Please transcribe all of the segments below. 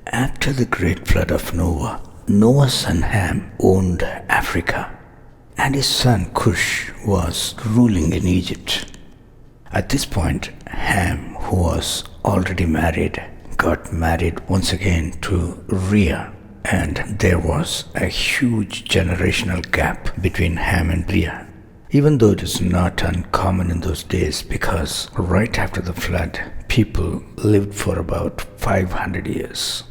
After the great flood of Noah, Noah's son Ham owned Africa, and his son Cush was ruling in Egypt. At this point, Ham, who was already married, got married once again to Rhea, and there was a huge generational gap between Ham and Rhea. Even though it is not uncommon in those days, because right after the flood, people lived for about 500 years.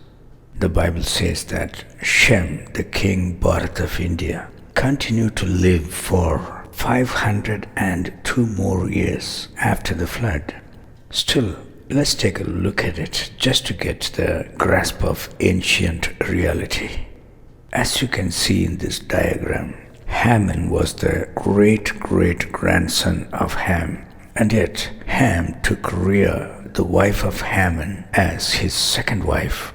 The Bible says that Shem, the king Bharat of India, continued to live for 502 more years after the flood. Still, let's take a look at it just to get the grasp of ancient reality. As you can see in this diagram, Haman was the great-great-grandson of Ham, and yet Ham took Rhea, the wife of Haman, as his second wife.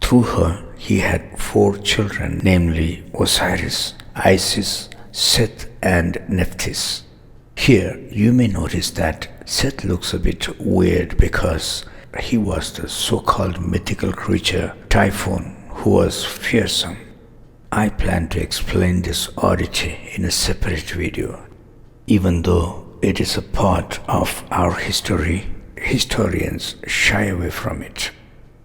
Through her, he had 4 children, namely Osiris, Isis, Seth, and Nephthys. Here, you may notice that Seth looks a bit weird because he was the so-called mythical creature Typhon, who was fearsome. I plan to explain this oddity in a separate video. Even though it is a part of our history, historians shy away from it.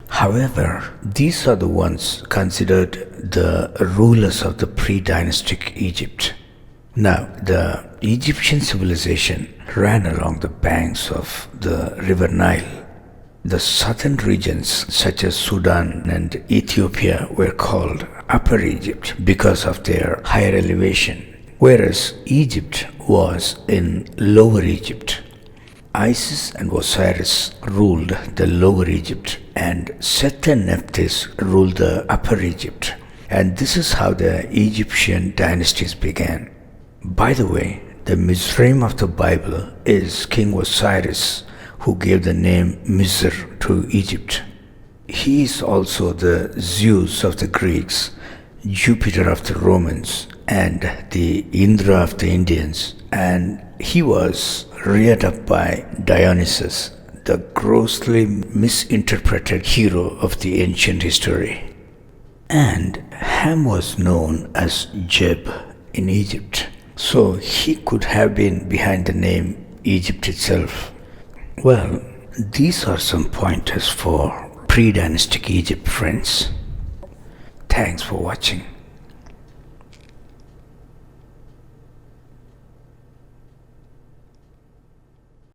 However, these are the ones considered the rulers of the pre-dynastic Egypt. Now, the Egyptian civilization ran along the banks of the river Nile. The southern regions such as Sudan and Ethiopia were called Upper Egypt because of their higher elevation, whereas Egypt was in Lower Egypt. Isis and Osiris ruled the Lower Egypt, and Seth and Nephthys ruled the Upper Egypt. And this is how the Egyptian dynasties began. By the way, the Mizraim of the Bible is King Osiris, who gave the name Mizr to Egypt. He is also the Zeus of the Greeks, Jupiter of the Romans, and the Indra of the Indians, and he was reared up by Dionysus, the grossly misinterpreted hero of the ancient history. And Ham was known as Jeb in Egypt, so he could have been behind the name Egypt itself. Well, these are some pointers for pre-dynastic Egypt, friends. Thanks for watching.